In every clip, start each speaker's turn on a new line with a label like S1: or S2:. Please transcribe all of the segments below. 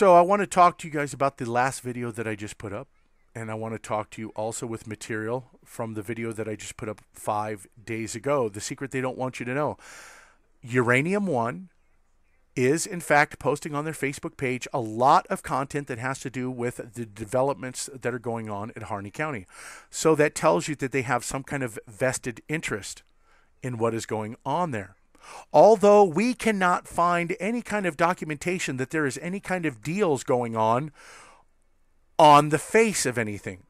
S1: So I want to talk to you guys about the last video that I just put up. And I want to talk to you also with material from the video that I just put up 5 days ago. The secret they don't want you to know. Uranium One is, in fact, posting on their Facebook page a lot of content that has to do with the developments that are going on at Harney County. So that tells you that they have some kind of vested interest in what is going on there. Although we cannot find any kind of documentation that there is any kind of deals going on the face of anything.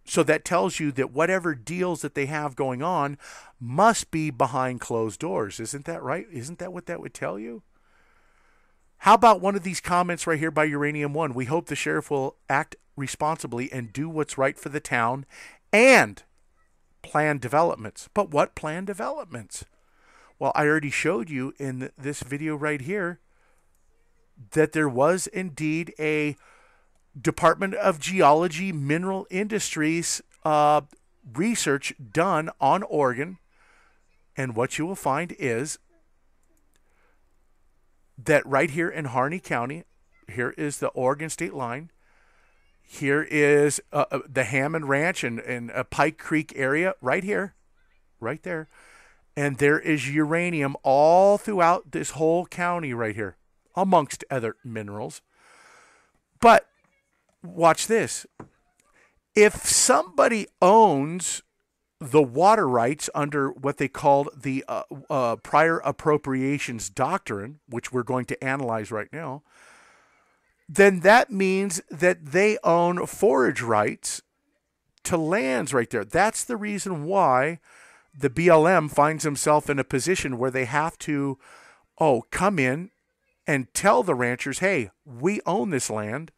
S1: So that tells you that whatever deals that they have going on must be behind closed doors. Isn't that right? Isn't that what that would tell you? How about one of these comments right here by Uranium One? We hope the sheriff will act responsibly and do what's right for the town and plan developments. But what plan developments? Well, I already showed you in this video right here that there was indeed a Department of Geology Mineral Industries research done on Oregon. And what you will find is that right here in Harney County, here is the Oregon state line. Here is the Hammond Ranch and Pike Creek area right here, right there. And there is uranium all throughout this whole county right here, amongst other minerals. But watch this. If somebody owns the water rights under what they called the prior appropriations doctrine, which we're going to analyze right now, then that means that they own forage rights to lands right there. That's the reason why the BLM finds himself in a position where they have to, come in and tell the ranchers, hey, we own this land.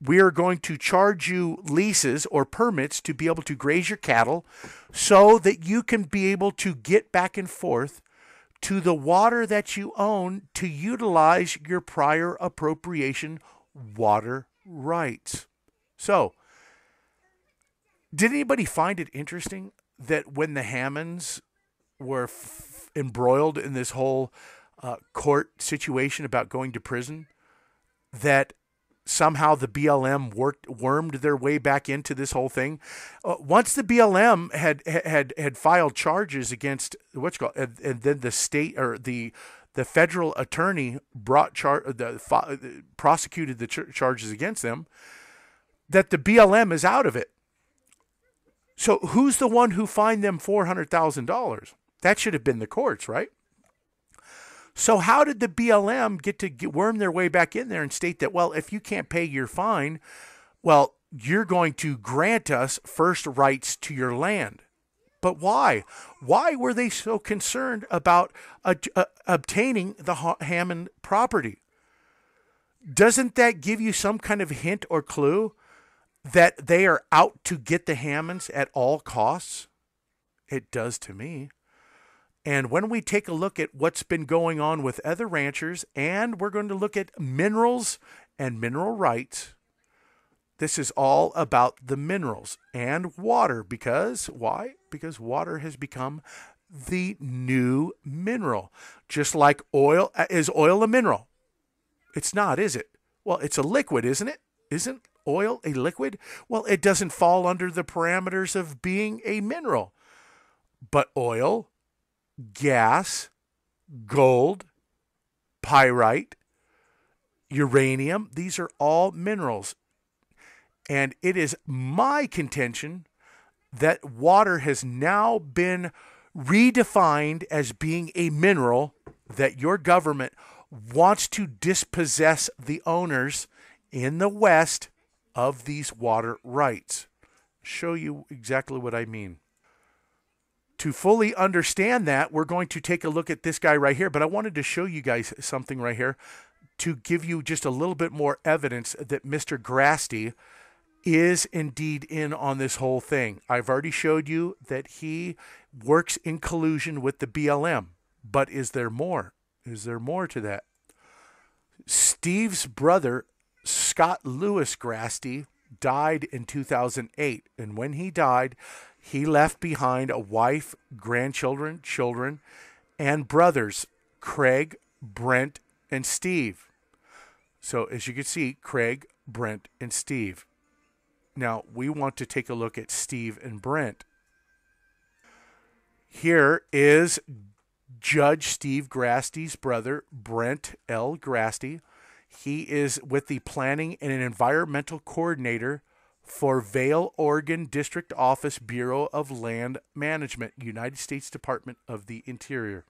S1: We are going to charge you leases or permits to be able to graze your cattle so that you can be able to get back and forth to the water that you own to utilize your prior appropriation water rights. So, did anybody find it interesting that when the Hammonds were embroiled in this whole court situation about going to prison, that somehow the BLM wormed their way back into this whole thing? Once the BLM had filed charges against and then the state or the federal attorney prosecuted the charges against them, that the BLM is out of it. So who's the one who fined them $400,000? That should have been the courts, right? So how did the BLM get to worm their way back in there and state that, well, if you can't pay your fine, well, you're going to grant us first rights to your land? But why? Why were they so concerned about obtaining the Hammond property? Doesn't that give you some kind of hint or clue that they are out to get the Hammonds at all costs? It does to me. And when we take a look at what's been going on with other ranchers, and we're going to look at minerals and mineral rights, this is all about the minerals and water. Because why? Because water has become the new mineral. Just like oil. Is oil a mineral? It's not, is it? Well, it's a liquid, isn't it? Isn't oil a liquid? Well, it doesn't fall under the parameters of being a mineral. But oil, gas, gold, pyrite, uranium, these are all minerals. And it is my contention that water has now been redefined as being a mineral that your government wants to dispossess the owners in the West of these water rights. Show you exactly what I mean. To fully understand that, we're going to take a look at this guy right here. But I wanted to show you guys something right here to give you just a little bit more evidence that Mr. Grastly is indeed in on this whole thing. I've already showed you that he works in collusion with the BLM. But is there more? Is there more to that? Steve's brother, Scott Lewis Grastly, died in 2008. And when he died, he left behind a wife, grandchildren, children, and brothers, Craig, Brent, and Steve. So as you can see, Craig, Brent, and Steve. Now we want to take a look at Steve and Brent. Here is Judge Steve Grastly's brother, Brent L. Grastly. He is with the Planning and Environmental Coordinator for Vail, Oregon District Office, Bureau of Land Management, United States Department of the Interior.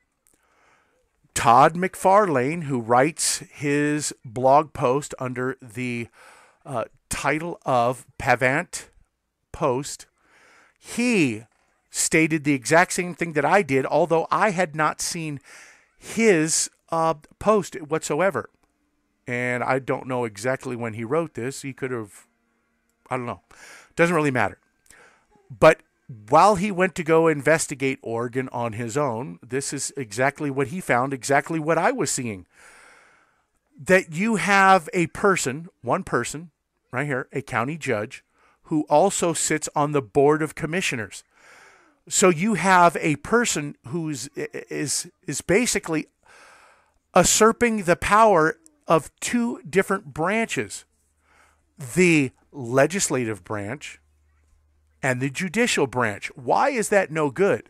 S1: Todd McFarlane, who writes his blog post under the title of Pavant Post, he stated the exact same thing that I did, although I had not seen his post whatsoever. And I don't know exactly when he wrote this. He could have, I don't know. Doesn't really matter. But while he went to go investigate Oregon on his own, this is exactly what he found, exactly what I was seeing. That you have a person, one person, right here, a county judge, who also sits on the Board of Commissioners. So you have a person who is basically usurping the power of two different branches, the legislative branch and the judicial branch. Why is that no good?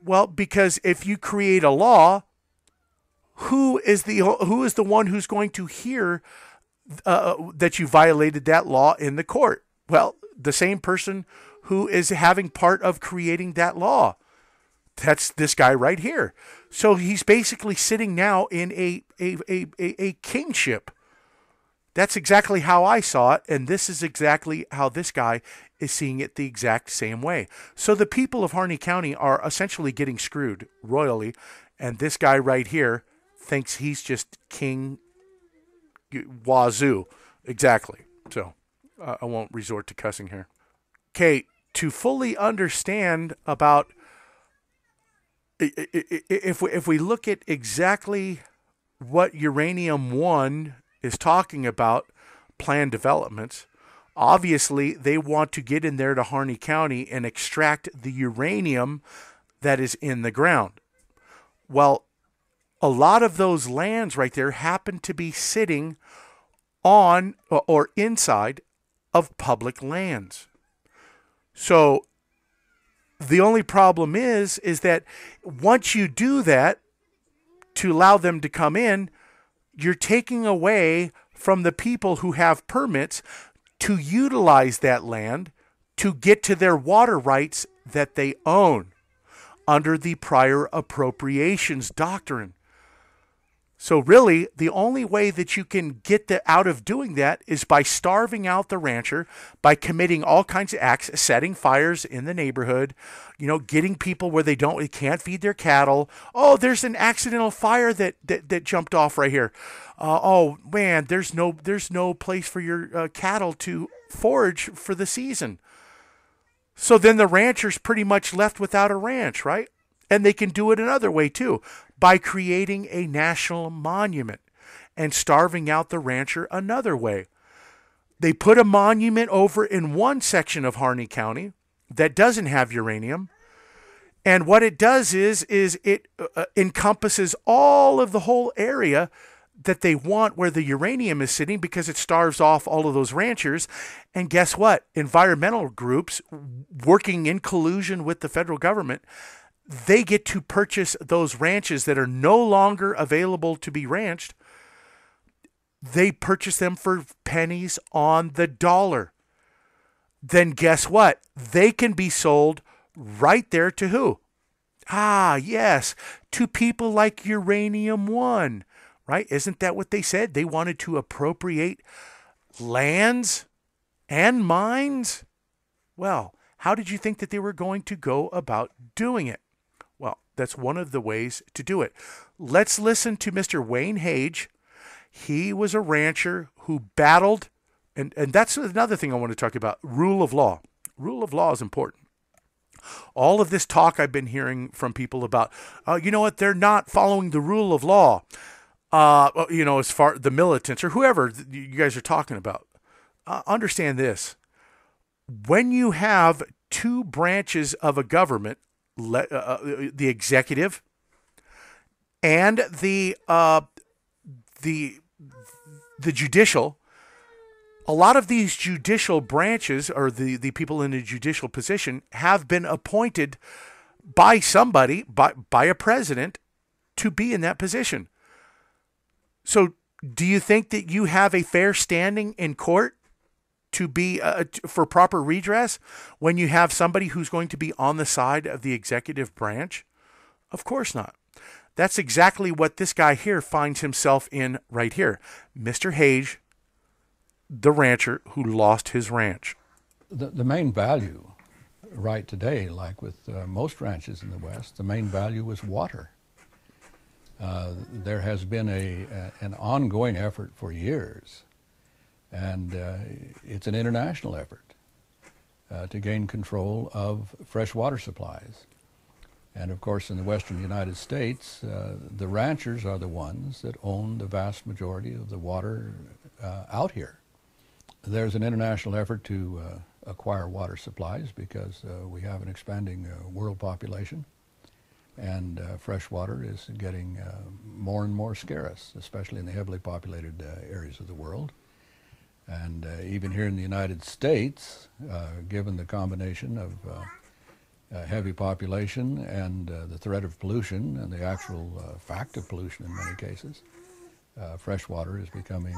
S1: Well, because if you create a law, who is the one who's going to hear that you violated that law in the court? Well, the same person who is having part of creating that law. That's this guy right here. So he's basically sitting now in a kingship. That's exactly how I saw it, and this is exactly how this guy is seeing it the exact same way. So the people of Harney County are essentially getting screwed royally, and this guy right here thinks he's just king wazoo. Exactly. So I won't resort to cussing here. Okay, to fully understand about, if we look at exactly what Uranium One is talking about, planned developments, obviously they want to get in there to Harney County and extract the uranium that is in the ground. Well, a lot of those lands right there happen to be sitting on or inside of public lands. So the only problem is that once you do that to allow them to come in, you're taking away from the people who have permits to utilize that land to get to their water rights that they own under the prior appropriations doctrine. So really, the only way that you can get out of doing that is by starving out the rancher, by committing all kinds of acts, setting fires in the neighborhood, getting people where they can't feed their cattle. Oh, there's an accidental fire that jumped off right here. Oh man, there's no place for your cattle to forage for the season. So then the rancher's pretty much left without a ranch, right? And they can do it another way too, by creating a national monument and starving out the rancher another way. They put a monument over in one section of Harney County that doesn't have uranium. And what it does is it encompasses all of the whole area that they want where the uranium is sitting, because it starves off all of those ranchers. And guess what? Environmental groups working in collusion with the federal government, they get to purchase those ranches that are no longer available to be ranched. They purchase them for pennies on the dollar. Then guess what? They can be sold right there to who? Ah, yes, to people like Uranium One, right? Isn't that what they said? They wanted to appropriate lands and mines. Well, how did you think that they were going to go about doing it? Well, that's one of the ways to do it. Let's listen to Mr. Wayne Hage. He was a rancher who battled, and that's another thing I want to talk about, rule of law. Rule of law is important. All of this talk I've been hearing from people about, you know what, they're not following the rule of law, as far the militants or whoever you guys are talking about. Understand this. When you have two branches of a government, the executive and the the judicial, a lot of these judicial branches, or the people in a judicial position, have been appointed by somebody, by a president, to be in that position. So do you think that you have a fair standing in court to be for proper redress when you have somebody who's going to be on the side of the executive branch? Of course not. That's exactly what this guy here finds himself in right here. Mr. Hage, the rancher who lost his ranch.
S2: The main value right today, like with most ranches in the West, the main value is water. There has been an ongoing effort for years, and it's an international effort to gain control of fresh water supplies. And of course, in the western United States, the ranchers are the ones that own the vast majority of the water out here. There's an international effort to acquire water supplies because we have an expanding world population, and fresh water is getting more and more scarce, especially in the heavily populated areas of the world. And even here in the United States, given the combination of heavy population and the threat of pollution and the actual fact of pollution in many cases, fresh water is becoming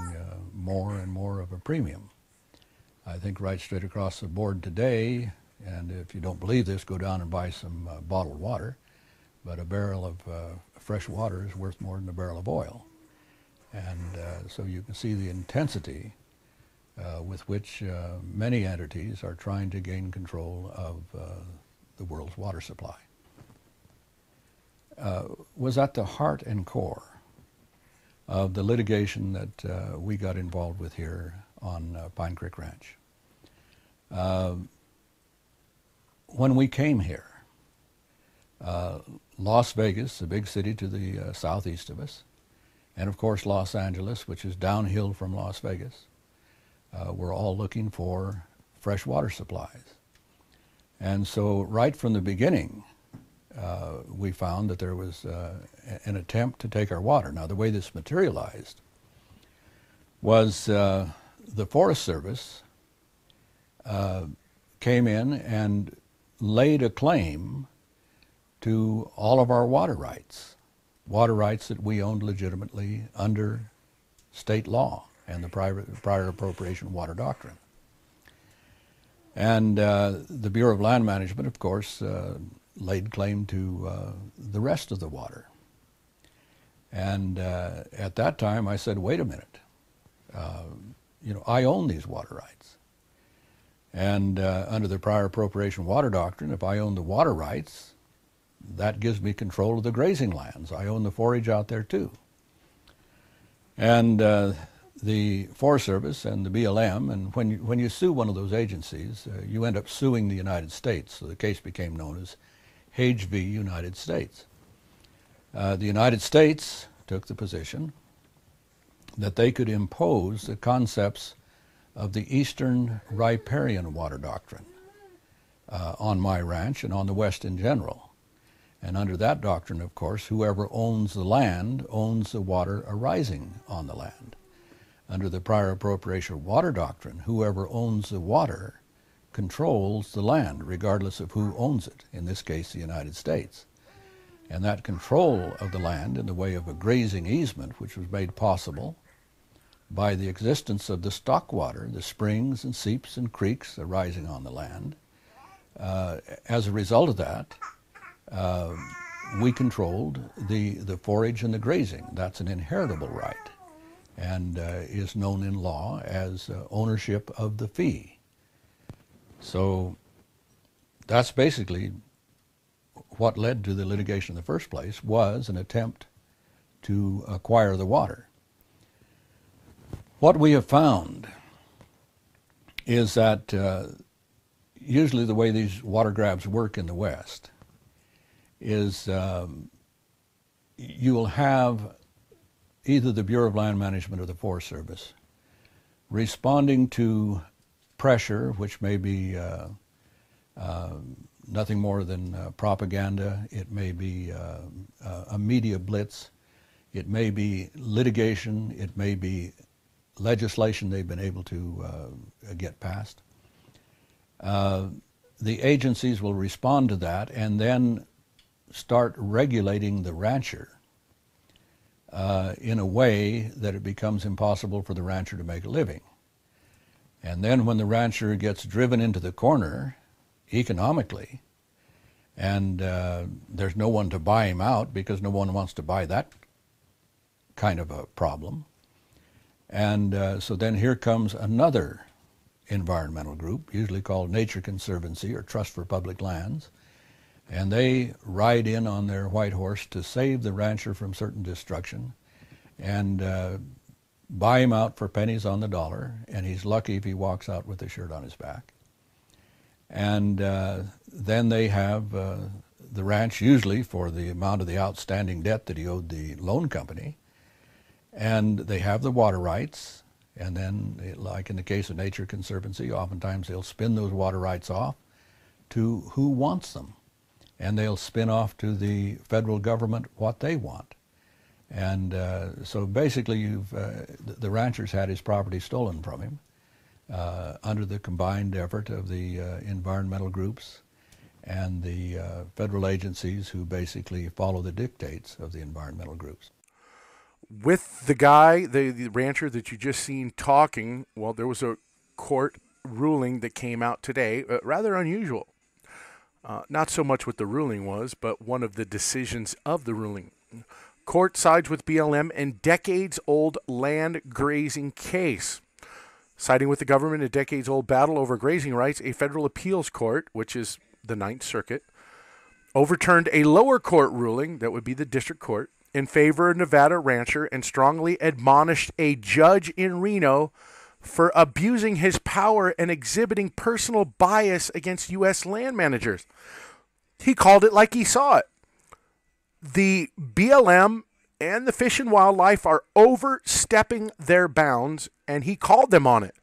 S2: more and more of a premium. I think right straight across the board today, and if you don't believe this, go down and buy some bottled water, but a barrel of fresh water is worth more than a barrel of oil. And so you can see the intensity with which many entities are trying to gain control of the world's water supply. Was at the heart and core of the litigation that we got involved with here on Pine Creek Ranch. When we came here, Las Vegas, the big city to the southeast of us, and of course Los Angeles, which is downhill from Las Vegas, were all looking for fresh water supplies. And so right from the beginning, we found that there was an attempt to take our water. Now, the way this materialized was the Forest Service came in and laid a claim to all of our water rights that we owned legitimately under state law and the prior appropriation water doctrine. And the Bureau of Land Management, of course, laid claim to the rest of the water. And at that time, I said, wait a minute, I own these water rights. And under the prior appropriation water doctrine, if I own the water rights, that gives me control of the grazing lands. I own the forage out there too. And the Forest Service and the BLM, and when you sue one of those agencies, you end up suing the United States. So the case became known as Hage v. United States. The United States took the position that they could impose the concepts of the Eastern Riparian Water Doctrine on my ranch and on the West in general. And under that doctrine, of course, whoever owns the land owns the water arising on the land. Under the prior appropriation water doctrine, whoever owns the water controls the land, regardless of who owns it, in this case, the United States. And that control of the land in the way of a grazing easement, which was made possible by the existence of the stock water, the springs and seeps and creeks arising on the land. As a result of that, we controlled the forage and the grazing. That's an inheritable right and is known in law as ownership of the fee. So that's basically what led to the litigation in the first place, was an attempt to acquire the water. What we have found is that usually the way these water grabs work in the West is you will have either the Bureau of Land Management or the Forest Service responding to pressure, which may be nothing more than propaganda. It may be a media blitz. It may be litigation. It may be legislation they've been able to get passed. The agencies will respond to that and then start regulating the rancher in a way that it becomes impossible for the rancher to make a living. And then when the rancher gets driven into the corner economically, and there's no one to buy him out because no one wants to buy that kind of a problem. And so then here comes another environmental group, usually called Nature Conservancy or Trust for Public Lands, and they ride in on their white horse to save the rancher from certain destruction and buy him out for pennies on the dollar, and he's lucky if he walks out with a shirt on his back. And then they have the ranch usually for the amount of the outstanding debt that he owed the loan company, and they have the water rights. And then, like in the case of Nature Conservancy, oftentimes they'll spin those water rights off to who wants them. And they'll spin off to the federal government what they want. And so basically the rancher's had his property stolen from him under the combined effort of the environmental groups and the federal agencies who basically follow the dictates of the environmental groups.
S1: With the guy, the rancher that you just seen talking, well, there was a court ruling that came out today, rather unusual. Not so much what the ruling was, but one of the decisions of the ruling. Court sides with BLM in decades-old land grazing case. Siding with the government, a decades-old battle over grazing rights, a federal appeals court, which is the Ninth Circuit, overturned a lower court ruling, that would be the district court, in favor of Nevada rancher and strongly admonished a judge in Reno for abusing his power and exhibiting personal bias against U.S. land managers. He called it like he saw it. The BLM and the Fish and Wildlife are overstepping their bounds, and he called them on it.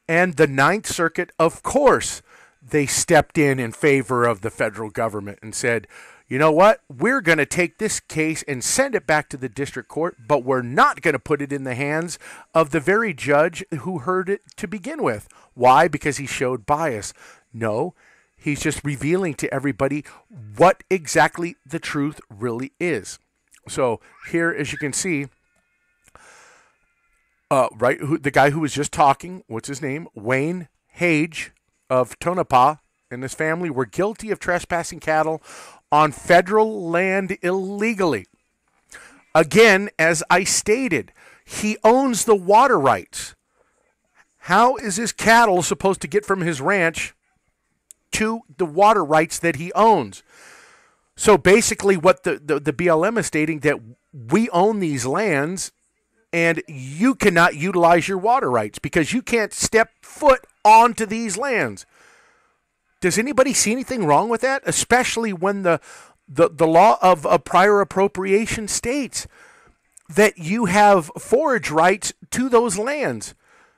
S1: And the Ninth Circuit, of course, they stepped in favor of the federal government and said, you know what, we're going to take this case and send it back to the district court, but we're not going to put it in the hands of the very judge who heard it to begin with. Why? Because he showed bias. No, he's just revealing to everybody what exactly the truth really is. So here, as you can see, the guy who was just talking, what's his name? Wayne Hage of Tonopah and his family were guilty of trespassing cattle on federal land illegally. Again, as I stated, he owns the water rights. How is his cattle supposed to get from his ranch to the water rights that he owns? So basically what the BLM is stating, that we own these lands and you cannot utilize your water rights because you can't step foot onto these lands. Does anybody see anything wrong with that? Especially when the law of prior appropriation states that you have forage rights to those lands.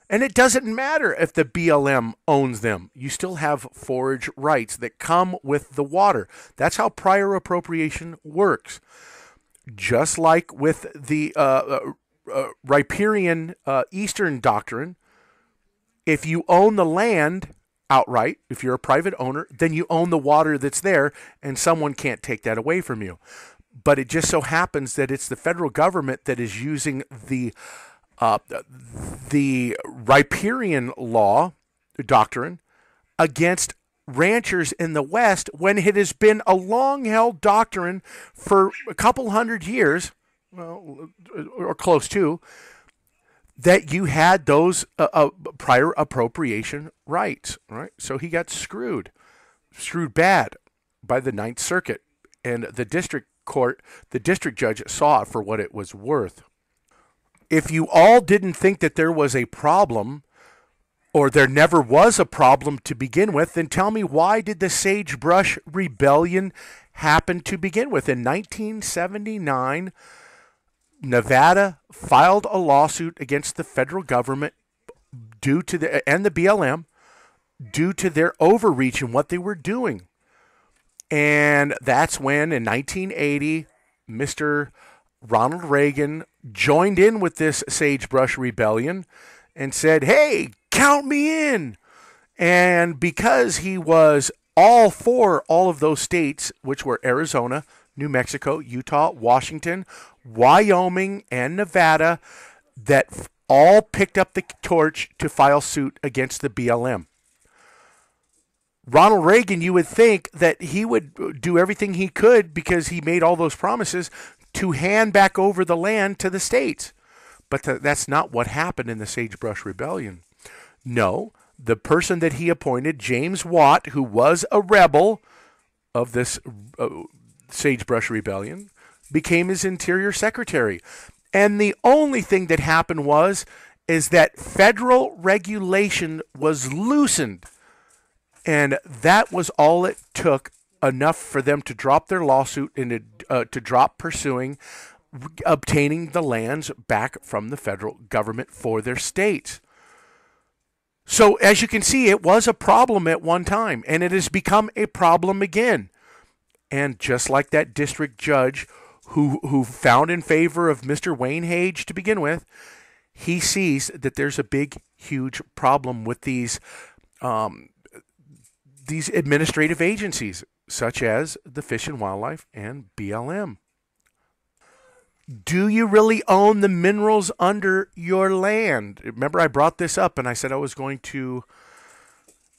S1: And it doesn't matter if the BLM owns them. You still have forage rights that come with the water. That's how prior appropriation works. Just like with the riparian Eastern doctrine, if you own the land outright, if you're a private owner, then you own the water that's there, and someone can't take that away from you. But it just so happens that it's the federal government that is using the riparian law, the doctrine, against ranchers in the West, when it has been a long-held doctrine for a couple hundred years, well, or close to, that you had those prior appropriation rights, right? So he got screwed bad by the Ninth Circuit, and the district court, the district judge saw it for what it was worth. If you all didn't think that there was a problem, or there never was a problem to begin with, then tell me, why did the Sagebrush Rebellion happen to begin with? In 1979, Nevada filed a lawsuit against the federal government and the BLM due to their overreach in what they were doing. And that's when, in 1980, Mr. Ronald Reagan joined in with this Sagebrush Rebellion and said, hey, count me in. And because he was all for all of those states, which were Arizona, New Mexico, Utah, Washington, Wyoming, and Nevada, that all picked up the torch to file suit against the BLM. Ronald Reagan, you would think that he would do everything he could, because he made all those promises, to hand back over the land to the states. But that's not what happened in the Sagebrush Rebellion. No, the person that he appointed, James Watt, who was a rebel of this Sagebrush Rebellion, became his Interior Secretary. And the only thing that happened is that federal regulation was loosened. And that was all it took, enough for them to drop their lawsuit and to drop pursuing obtaining the lands back from the federal government for their states. So as you can see, it was a problem at one time, and it has become a problem again. And just like that district judge who found in favor of Mr. Wayne Hage to begin with, he sees that there's a big, huge problem with these administrative agencies, such as the Fish and Wildlife and BLM. Do you really own the minerals under your land? Remember, I brought this up and I said I was going to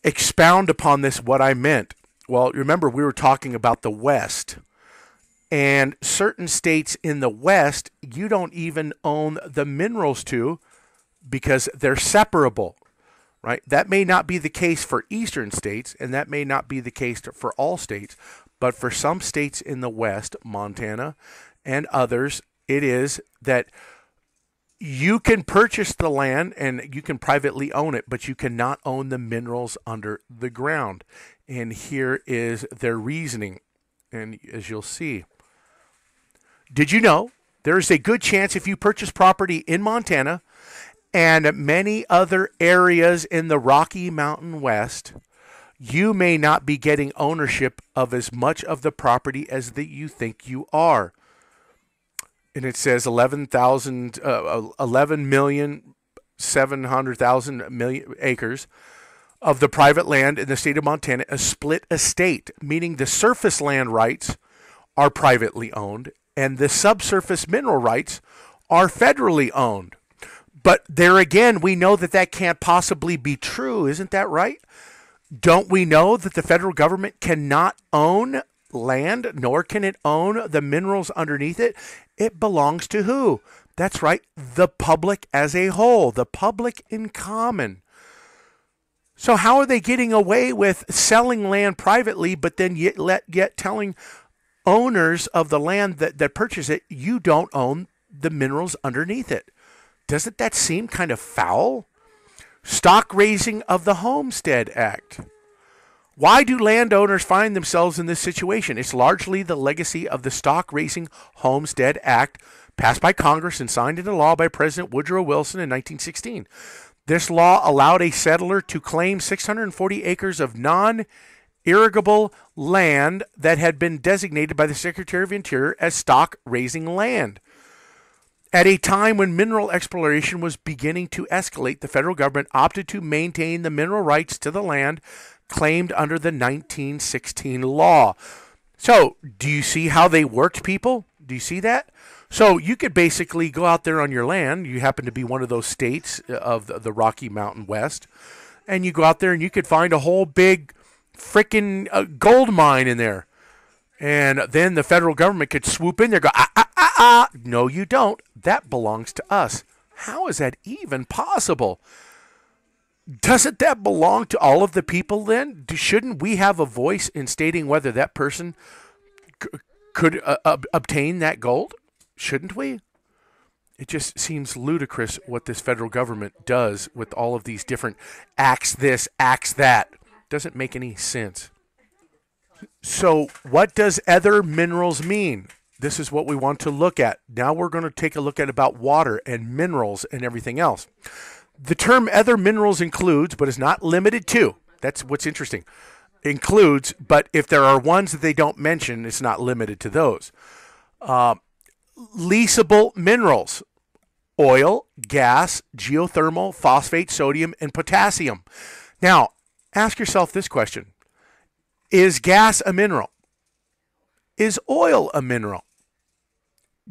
S1: expound upon this, what I meant. Well, remember, we were talking about the West. And certain states in the West, you don't even own the minerals to, because they're separable, right? That may not be the case for eastern states, and that may not be the case for all states. But for some states in the West, Montana and others, it is that you can purchase the land and you can privately own it, but you cannot own the minerals under the ground. And here is their reasoning, and as you'll see. Did you know there is a good chance, if you purchase property in Montana and many other areas in the Rocky Mountain West, you may not be getting ownership of as much of the property as that you think you are. And it says 11,700,000 acres of the private land in the state of Montana, a split estate, meaning the surface land rights are privately owned and the subsurface mineral rights are federally owned. But there again, we know that that can't possibly be true. Isn't that right? Don't we know that the federal government cannot own land, nor can it own the minerals underneath it? It belongs to who? That's right, the public as a whole, the public in common. So how are they getting away with selling land privately, but then yet telling owners of the land that purchase it, you don't own the minerals underneath it? Doesn't that seem kind of foul? Stock raising of the Homestead Act. Why do landowners find themselves in this situation? It's largely the legacy of the Stock Raising Homestead Act, passed by Congress and signed into law by President Woodrow Wilson in 1916. This law allowed a settler to claim 640 acres of non-irrigable land that had been designated by the Secretary of Interior as stock raising land. At a time when mineral exploration was beginning to escalate, the federal government opted to maintain the mineral rights to the land claimed under the 1916 law. So, do you see how they worked, people? Do you see that? So, you could basically go out there on your land. You happen to be one of those states of the Rocky Mountain West. And you go out there and you could find a whole big freaking gold mine in there. And then the federal government could swoop in there and go, no, you don't. That belongs to us. How is that even possible? Doesn't that belong to all of the people then? Shouldn't we have a voice in stating whether that person could obtain that gold? Shouldn't we? It just seems ludicrous what this federal government does with all of these different acts this, acts that. Doesn't make any sense. So what does other minerals mean? This is what we want to look at. Now we're going to take a look at about water and minerals and everything else. The term other minerals includes, but is not limited to, that's what's interesting, includes, but if there are ones that they don't mention, it's not limited to those. Leasable minerals, oil, gas, geothermal, phosphate, sodium, and potassium. Now, ask yourself this question. Is gas a mineral? Is oil a mineral?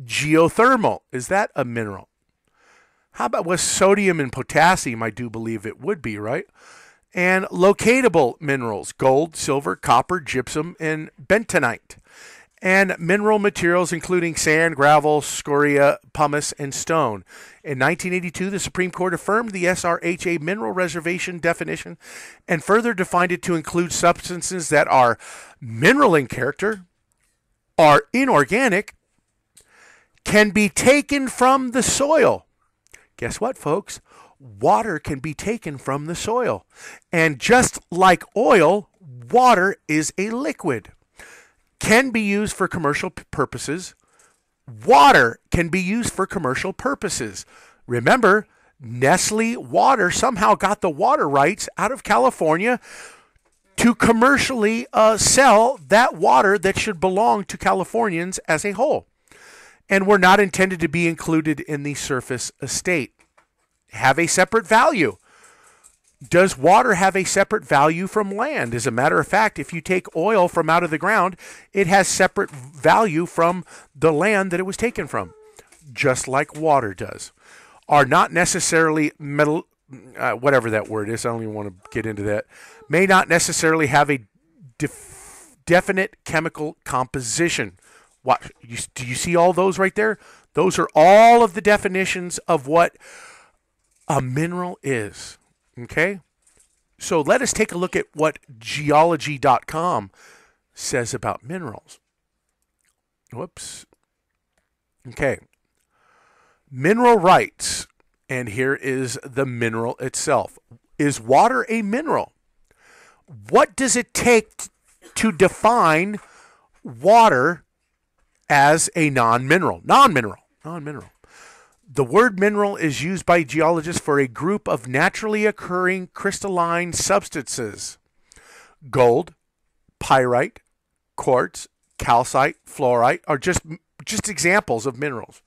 S1: Geothermal, is that a mineral? How about with sodium and potassium? I do believe it would be, right? And locatable minerals, gold, silver, copper, gypsum, and bentonite. And mineral materials including sand, gravel, scoria, pumice, and stone. In 1982, the Supreme Court affirmed the SRHA mineral reservation definition and further defined it to include substances that are mineral in character, are inorganic, can be taken from the soil. Guess what, folks? Water can be taken from the soil. And just like oil, water is a liquid. Can be used for commercial purposes. Water can be used for commercial purposes. Remember, Nestle Water somehow got the water rights out of California to commercially sell that water that should belong to Californians as a whole, and were not intended to be included in the surface estate. Have a separate value. Does water have a separate value from land? As a matter of fact, if you take oil from out of the ground, it has separate value from the land that it was taken from, just like water does. Are not necessarily metal, whatever that word is, I don't even want to get into that, may not necessarily have a definite chemical composition. What, do you see all those right there? Those are all of the definitions of what a mineral is. Okay? So let us take a look at what geology.com says about minerals. Whoops. Okay. Mineral rights. And here is the mineral itself. Is water a mineral? What does it take to define water as a non-mineral? Non-mineral. The word mineral is used by geologists for a group of naturally occurring crystalline substances. Gold, pyrite, quartz, calcite, fluorite are just examples of minerals.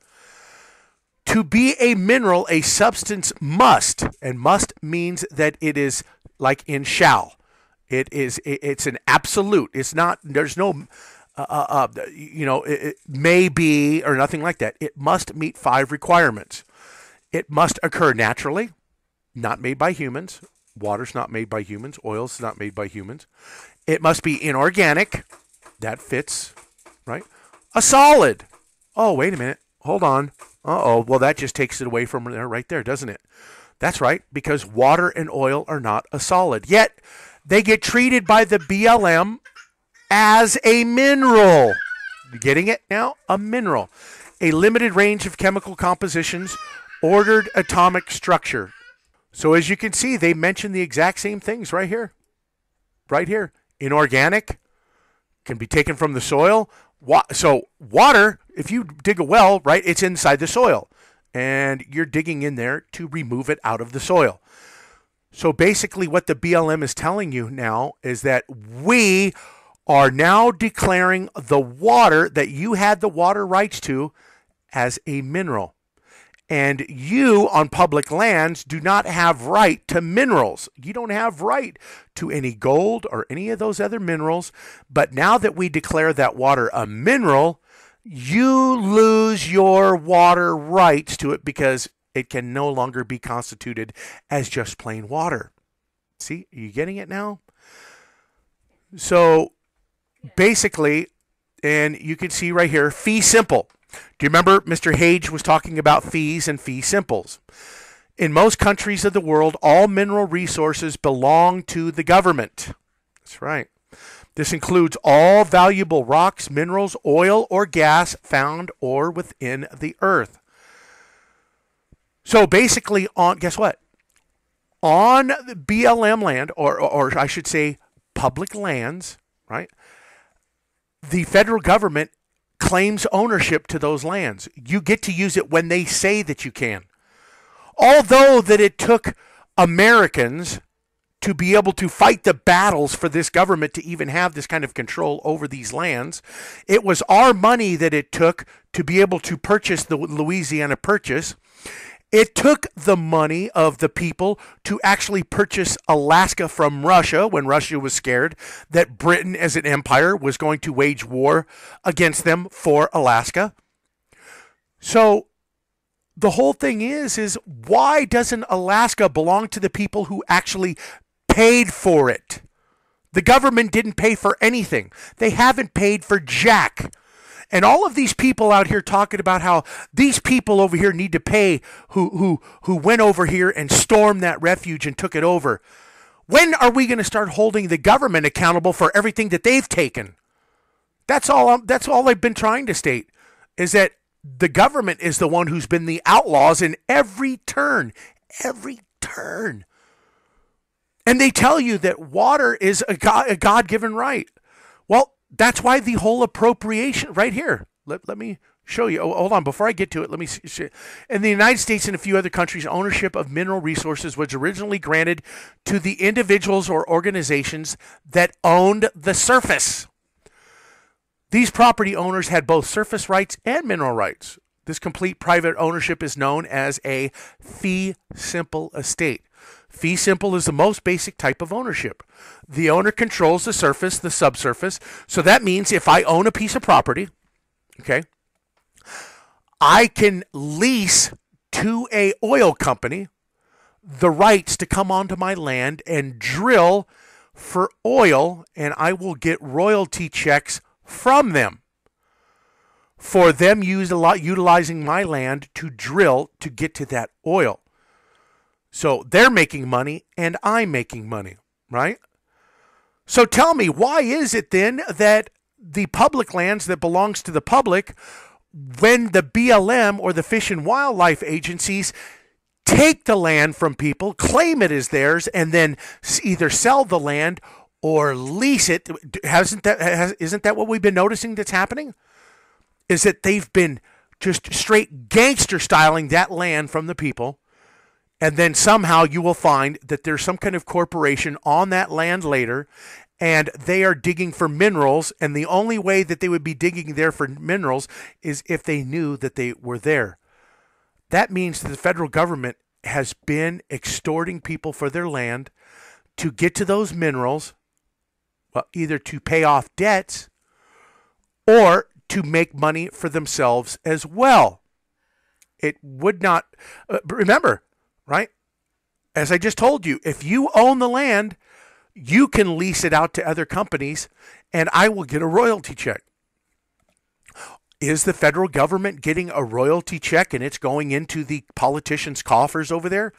S1: To be a mineral, a substance must, and must means that it is like in shall. It's an absolute. It's not, there's no it may be or nothing like that. It must meet 5 requirements. It must occur naturally, not made by humans. Water's not made by humans. Oil's not made by humans. It must be inorganic. That fits, right? A solid. Oh, wait a minute. Hold on. Well, that just takes it away from there right there, doesn't it? That's right, because water and oil are not a solid. Yet, they get treated by the BLM as a mineral. You getting it now? A mineral. A limited range of chemical compositions, ordered atomic structure. So as you can see, they mention the exact same things right here. Right here. Inorganic, can be taken from the soil. So water, if you dig a well, right, it's inside the soil. And you're digging in there to remove it out of the soil. So basically what the BLM is telling you now is that we are now declaring the water that you had the water rights to as a mineral. And you, on public lands, do not have right to minerals. You don't have right to any gold or any of those other minerals. But now that we declare that water a mineral, you lose your water rights to it because it can no longer be constituted as just plain water. See, are you getting it now? So basically, and you can see right here, fee simple. Do you remember Mr. Hage was talking about fees and fee simples? In most countries of the world, all mineral resources belong to the government. That's right. This includes all valuable rocks, minerals, oil, or gas found or within the earth. So basically, guess what? On the BLM land, or I should say public lands, right? The federal government claims ownership to those lands. You get to use it when they say that you can. Although that it took Americans to be able to fight the battles for this government to even have this kind of control over these lands, it was our money that it took to be able to purchase the Louisiana Purchase. It took the money of the people to actually purchase Alaska from Russia when Russia was scared that Britain as an empire was going to wage war against them for Alaska. So the whole thing is why doesn't Alaska belong to the people who actually paid for it? The government didn't pay for anything. They haven't paid for jack. And all of these people out here talking about how these people over here need to pay who went over here and stormed that refuge and took it over. When are we going to start holding the government accountable for everything that they've taken? That's all I've been trying to state, is that the government is the one who's been the outlaws in every turn. Every turn. And they tell you that water is a God-given right. Well, that's why the whole appropriation right here. Let me show you. Oh, hold on. Before I get to it, let me see. In the United States and a few other countries, ownership of mineral resources was originally granted to the individuals or organizations that owned the surface. These property owners had both surface rights and mineral rights. This complete private ownership is known as a fee simple estate. Fee simple is the most basic type of ownership. The owner controls the surface, the subsurface. So that means if I own a piece of property, okay, I can lease to a oil company the rights to come onto my land and drill for oil, and I will get royalty checks from them for them utilizing my land to drill to get to that oil. So they're making money and I'm making money, right? So tell me, why is it then that the public lands that belongs to the public, when the BLM or the Fish and Wildlife agencies take the land from people, claim it as theirs, and then either sell the land or lease it? Isn't that what we've been noticing that's happening? Is that they've been just straight gangster styling that land from the people. And then somehow you will find that there's some kind of corporation on that land later, and they are digging for minerals. And the only way that they would be digging there for minerals is if they knew that they were there. That means that the federal government has been extorting people for their land to get to those minerals, well, either to pay off debts or to make money for themselves as well. It would not, remember, right? As I just told you, if you own the land, you can lease it out to other companies and I will get a royalty check. Is the federal government getting a royalty check and it's going into the politicians' coffers over there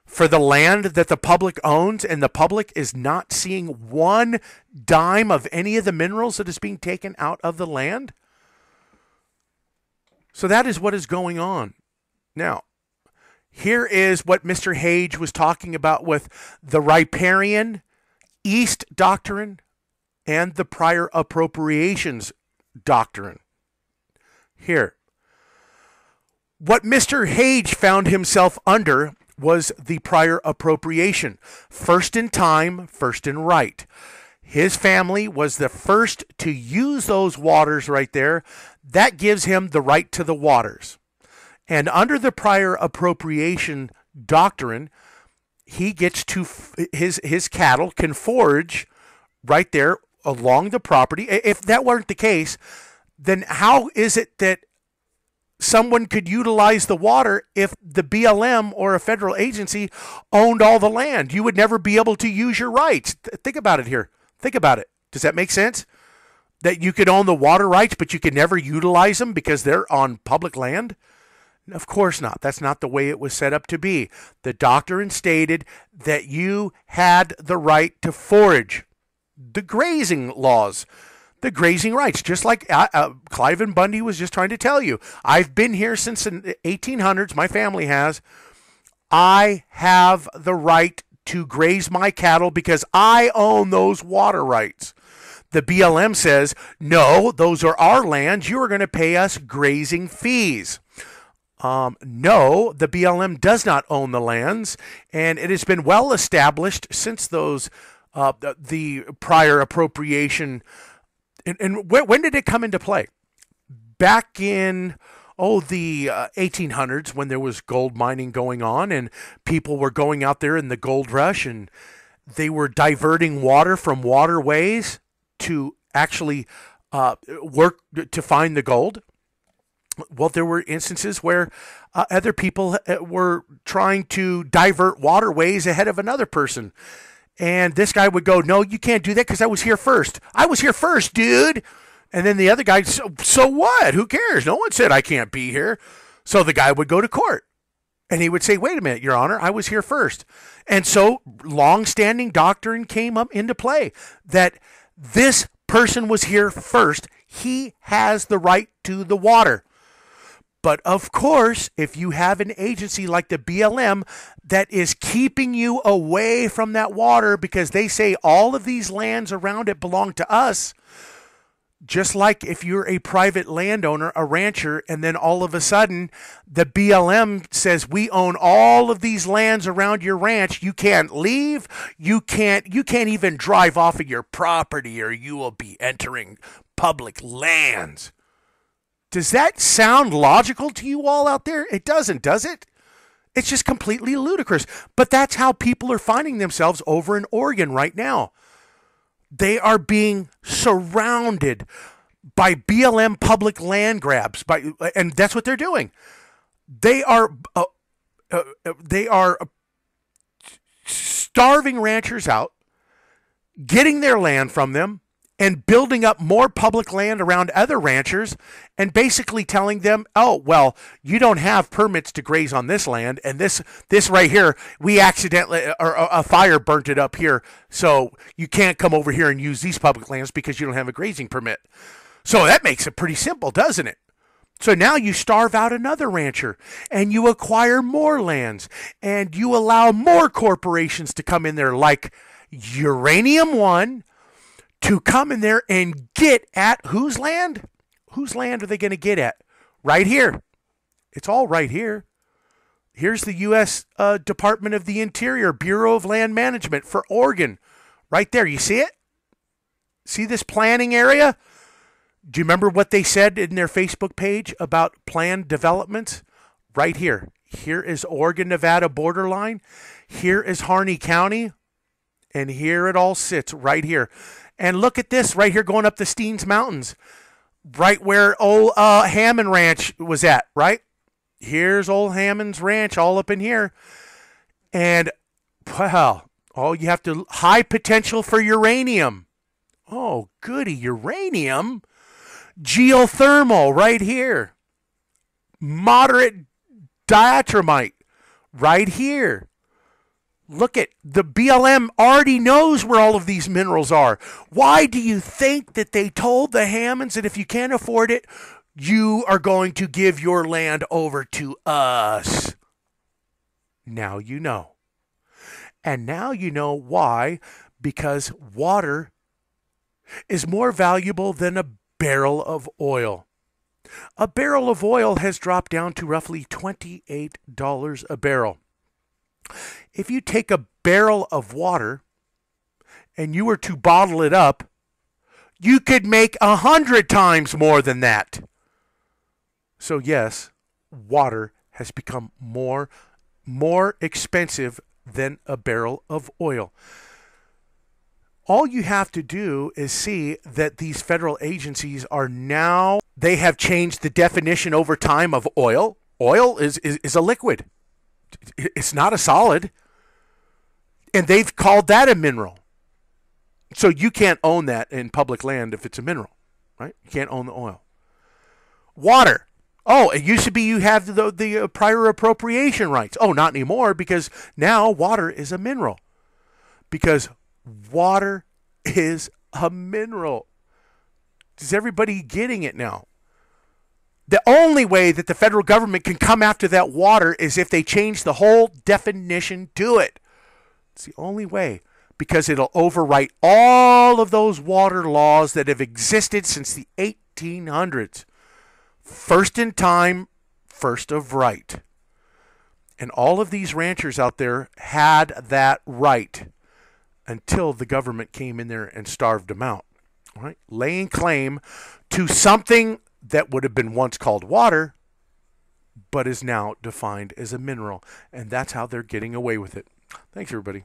S1: for the land that the public owns, and the public is not seeing one dime of any of the minerals that is being taken out of the land? So that is what is going on. Now, here is what Mr. Hage was talking about with the riparian East doctrine and the prior appropriations doctrine. Here. What Mr. Hage found himself under was the prior appropriation. First in time, first in right. His family was the first to use those waters right there. That gives him the right to the waters. And under the prior appropriation doctrine, he gets to, his cattle can forage right there along the property. If that weren't the case, then how is it that someone could utilize the water if the BLM or a federal agency owned all the land? You would never be able to use your rights. Think about it here. Think about it. Does that make sense? That you could own the water rights, but you could never utilize them because they're on public land? Of course not. That's not the way it was set up to be. The doctrine stated that you had the right to forage. The grazing laws, the grazing rights, just like Clive Bundy was just trying to tell you. I've been here since the 1800s. My family has. I have the right to graze my cattle because I own those water rights. The BLM says, no, those are our lands. You are going to pay us grazing fees. No, the BLM does not own the lands, and it has been well established since those the prior appropriation. And when did it come into play? Back in, the 1800s, when there was gold mining going on and people were going out there in the gold rush and they were diverting water from waterways to actually work to find the gold. Well, there were instances where other people were trying to divert waterways ahead of another person. And this guy would go, no, you can't do that because I was here first. I was here first, dude. And then the other guy, so what? Who cares? No one said I can't be here. So the guy would go to court. And he would say, wait a minute, Your Honor, I was here first. And so long-standing doctrine came up into play that this person was here first. He has the right to the water. But of course, if you have an agency like the BLM that is keeping you away from that water because they say all of these lands around it belong to us, just like if you're a private landowner, a rancher, and then all of a sudden the BLM says we own all of these lands around your ranch, you can't leave, you can't even drive off of your property or you will be entering public lands. Does that sound logical to you all out there? It doesn't, does it? It's just completely ludicrous. But that's how people are finding themselves over in Oregon right now. They are being surrounded by BLM public land grabs, and that's what they're doing. They are starving ranchers out, getting their land from them, and building up more public land around other ranchers and basically telling them, oh, well, you don't have permits to graze on this land. And this right here, we accidentally, or a fire burnt it up here. So you can't come over here and use these public lands because you don't have a grazing permit. So that makes it pretty simple, doesn't it? So now you starve out another rancher and you acquire more lands and you allow more corporations to come in there like Uranium One, to come in there and get at whose land? Whose land are they going to get at? Right here. It's all right here. Here's the U.S. Department of the Interior, Bureau of Land Management for Oregon. Right there. You see it? See this planning area? Do you remember what they said in their Facebook page about planned developments? Right here. Here is Oregon-Nevada borderline. Here is Harney County. And here it all sits right here. And look at this right here going up the Steens Mountains, right where old Hammond Ranch was at, right? Here's old Hammond's Ranch all up in here. And, wow, all you have to, high potential for uranium. Oh, goody, uranium. Geothermal right here. Moderate diatomite right here. Look at the BLM already knows where all of these minerals are. Why do you think that they told the Hammonds that if you can't afford it, you are going to give your land over to us? Now you know. And now you know why. Because water is more valuable than a barrel of oil. A barrel of oil has dropped down to roughly $28 a barrel. If you take a barrel of water and you were to bottle it up, you could make 100 times more than that. So yes, water has become more expensive than a barrel of oil. All you have to do is see that these federal agencies are now, they have changed the definition over time of oil. Oil is a liquid. It's not a solid. And they've called that a mineral. So you can't own that in public land if it's a mineral, right? You can't own the oil. Water. Oh, it used to be you have the prior appropriation rights. Oh, not anymore because now water is a mineral. Because water is a mineral. Is everybody getting it now? The only way that the federal government can come after that water is if they change the whole definition to it. It's the only way, because it'll overwrite all of those water laws that have existed since the 1800s. First in time, first of right. And all of these ranchers out there had that right until the government came in there and starved them out. All right? Laying claim to something that would have been once called water, but is now defined as a mineral. And that's how they're getting away with it. Thanks, everybody.